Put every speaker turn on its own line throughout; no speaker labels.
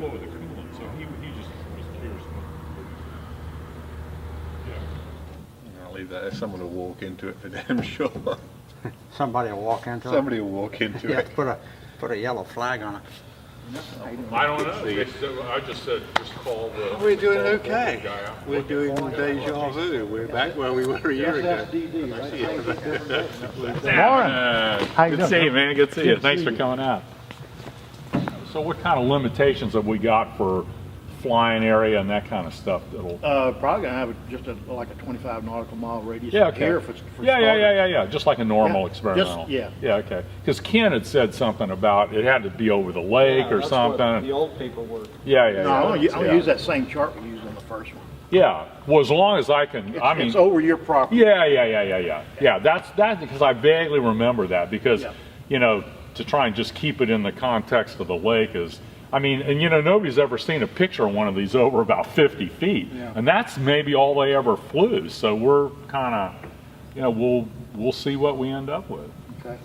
flow of the coolant, so he just was curious. Yeah.
I'll leave that. Someone will walk into it for damn sure.
Somebody will walk into it.
Somebody will walk into
You have
it.
to put a yellow flag on it.
I don't know. I just said just call the.
We're doing
call the
okay.
guy out.
We're doing deja vu. We're back where we were a year ago.
Morning. Good to see you, man. Good to see you. Thanks for coming out. So what kind of limitations have we got for flying area and that kind of stuff? That'll
probably gonna have just like a 25 nautical mile radius.
yeah, okay.
Here for
yeah. Just like a normal
Yeah,
experimental.
yeah.
Yeah, okay. Because Ken had said something about it had to be over the lake or
that's
something.
What the old people were.
Yeah.
No, I'm gonna use that same chart we used on the first one.
Yeah. Well, as long as I can.
It's over your property.
Yeah. That's because I vaguely remember that because to try and just keep it in the context of the lake is. I mean, and nobody's ever seen a picture of one of these over about 50 feet, and that's maybe all they ever flew. So we're kind of, we'll see what we end up with.
Okay.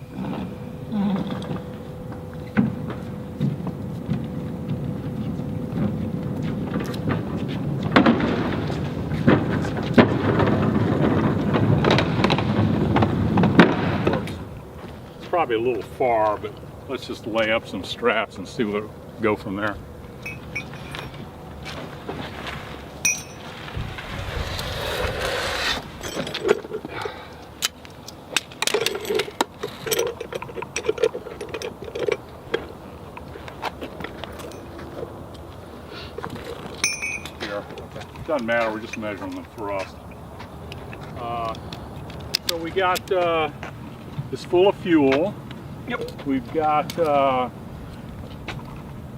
It's probably a little far, but let's just lay up some straps and see what. Go from there. Here. Okay. Doesn't matter, we're just measuring the thrust. So we got it's full of fuel. Yep. We've got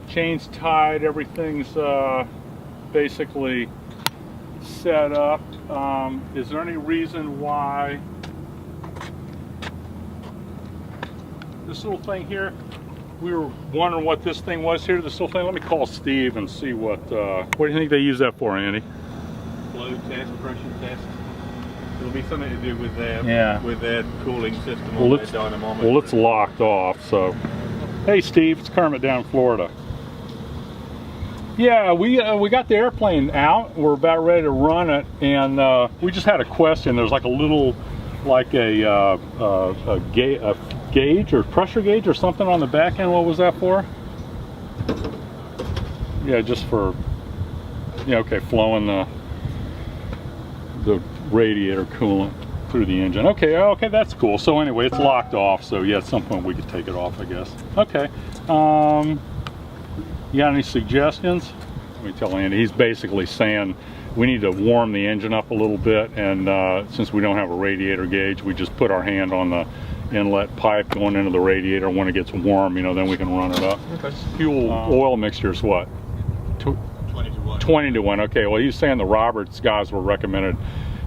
chains tied, everything's basically set up. Is there any reason why this little thing here, we were wondering what this thing was here, this little thing? Let me call Steve and see what do you think they use that for, Andy?
Flow test, pressure test. It'll be something to do with their cooling system on their dynamometer.
Well, it's locked off, so. Hey Steve, it's Kermit down in Florida. Yeah, we got the airplane out. We're about ready to run it, and we just had a question. There's like a little, like a gauge or pressure gauge or something on the back end. What was that for? Yeah, just for okay, flowing the radiator coolant through the engine. Okay, that's cool. So anyway, it's locked off. So yeah, at some point we could take it off, I guess. Okay. You got any suggestions? Let me tell Andy. He's basically saying we need to warm the engine up a little bit, and since we don't have a radiator gauge, we just put our hand on the inlet pipe going into the radiator. When it gets warm, then we can run it up.
Okay.
Fuel oil mixture is what?
20 to 1.
20 to 1. Okay. Well, he's saying the Roberts guys were recommended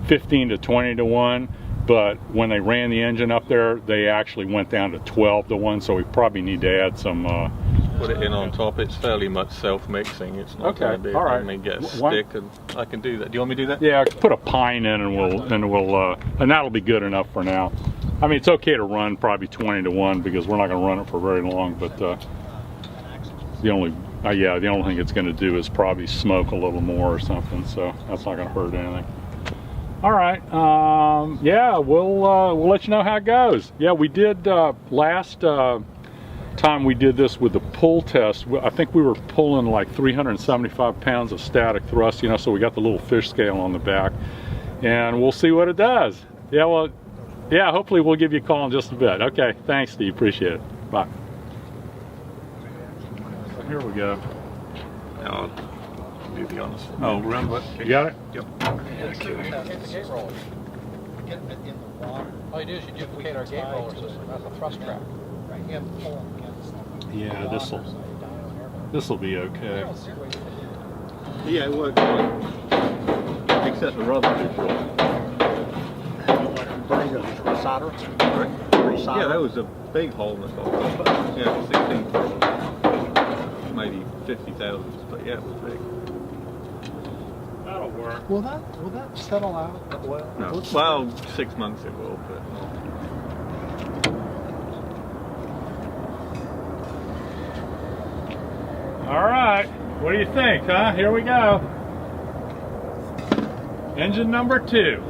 15 to 20 to 1. But when they ran the engine up there, they actually went down to 12 to 1. So we probably need to add some.
Put it in on top. It's fairly much self-mixing. It's not going to be.
All right.
Let me get a stick, and I can do that. Do you want me to do that?
Yeah, put a pine in, and that'll be good enough for now. I mean, it's okay to run probably 20 to 1 because we're not going to run it for very long. But the only thing it's going to do is probably smoke a little more or something. So that's not going to hurt anything. All right. Yeah, we'll let you know how it goes. Yeah, we did last time we did this with the pull test. I think we were pulling like 375 pounds of static thrust, so we got the little fish scale on the back, and we'll see what it does. Yeah, well, yeah, hopefully we'll give you a call in just a bit. Okay, thanks, Steve. Appreciate it. Bye. So here we go.
No, I'll be honest.
Oh, you got it?
Yep.
All you do is you duplicate our gate roller system. That's a thrust trap.
Yeah, this'll be okay.
Yeah, it works. Except the rubber is short.
Solder?
Yeah, that was a big hole in the top. Yeah, 16, maybe 50 thousandths, but yeah, it was big.
That'll work.
Will that settle out well?
No, well, 6 months it will, but.
All right. What do you think, huh? Here we go. Engine number 2.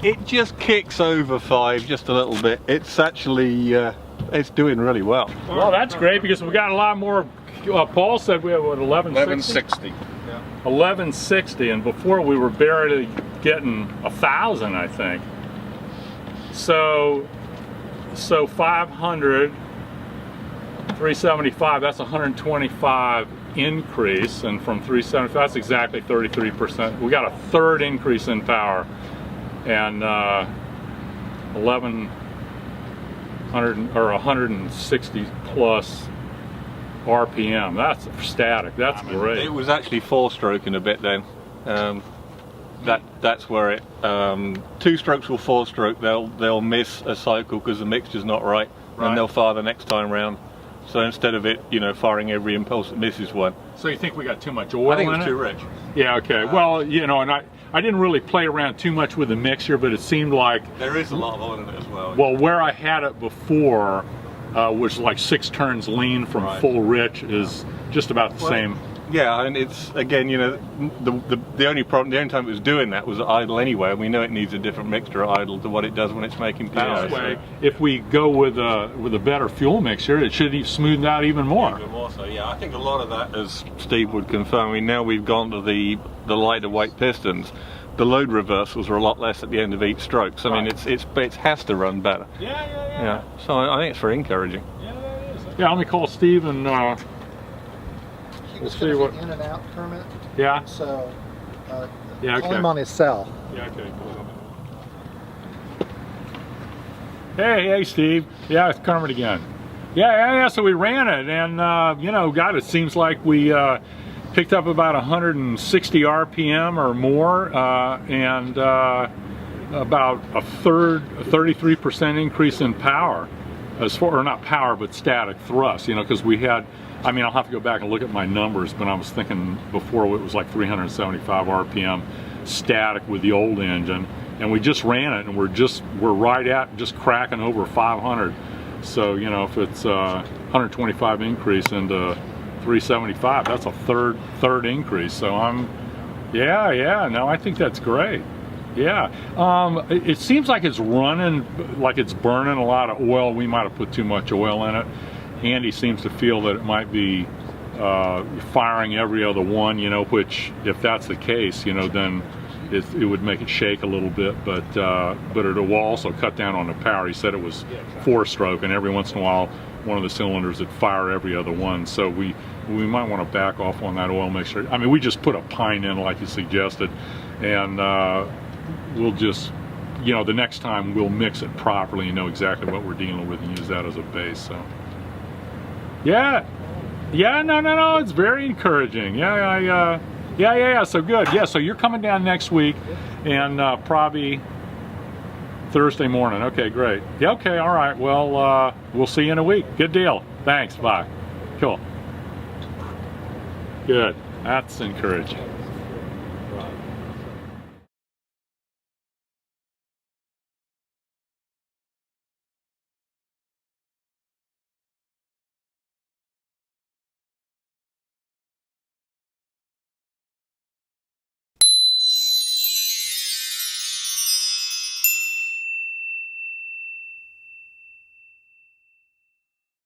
It just kicks over 5 just a little bit. It's actually it's doing really well.
Well, that's great because we got a lot more. Paul said we have what,
1160.
1160, and before we were barely getting 1,000, I think. So 500, 375. That's 125 increase, and from 375, that's exactly 33%. We got a third increase in power, and 1,100 or 160 plus RPM. That's static. That's great.
It was actually 4-stroking a bit then. That's where it 2-strokes will 4-stroke. They'll miss a cycle because the mixture's not right, and they'll fire the next time round. So instead of it, firing every impulse, it misses one.
So you think we got too much oil in it?
I think it's too rich.
Yeah. Okay. Well, and I didn't really play around too much with the mixture, but it seemed like
there is a lot of oil in it as well.
Well, where I had it before, which like 6 turns lean from full rich, is just about the same.
Yeah, and it's again, the only problem, the only time it was doing that was at idle anyway, and we know it needs a different mixture at idle to what it does when it's making power.
This way, if we go with a better fuel mixture, it should smooth out even more.
Even more so, yeah. I think a lot of that, as Steve would confirm, I mean, now we've gone to the lighter weight pistons, the load reversals are a lot less at the end of each stroke. So I mean, it has to run better. Yeah. So I think it's very encouraging.
Yeah, that is. Yeah, let me call Steve and.
We'll see what in and out, Kermit.
Yeah.
So,
yeah,
call him on his cell.
Yeah, okay. Hey, Steve. Yeah, it's Kermit again. Yeah. So we ran it, and God, it seems like we picked up about 160 RPM or more, and about a third, 33% increase in power, or not power, but static thrust. Because we had. I mean, I'll have to go back and look at my numbers, but I was thinking before it was like 375 RPM static with the old engine, and we just ran it, and we're right at just cracking over 500. So you know, if it's 125 increase into 375, that's a third increase. So no, I think that's great. Yeah, it seems like it's running, like it's burning a lot of oil. We might have put too much oil in it. Andy seems to feel that it might be firing every other one, you know, which if that's the case, you know, then it would make it shake a little bit, but it will also cut down on the power. He said it was 4-stroke, and every once in a while one of the cylinders would fire every other one. So we might want to back off on that oil, make sure. I mean, we just put a pine in like you suggested, and we'll just, you know, the next time we'll mix it properly and know exactly what we're dealing with and use that as a base. So yeah, no, it's very encouraging. Yeah, so good. Yeah, so you're coming down next week, and probably Thursday morning. Okay, great. Yeah, okay, all right. Well, we'll see you in a week. Good deal. Thanks, bye. Cool. Good, that's encouraging.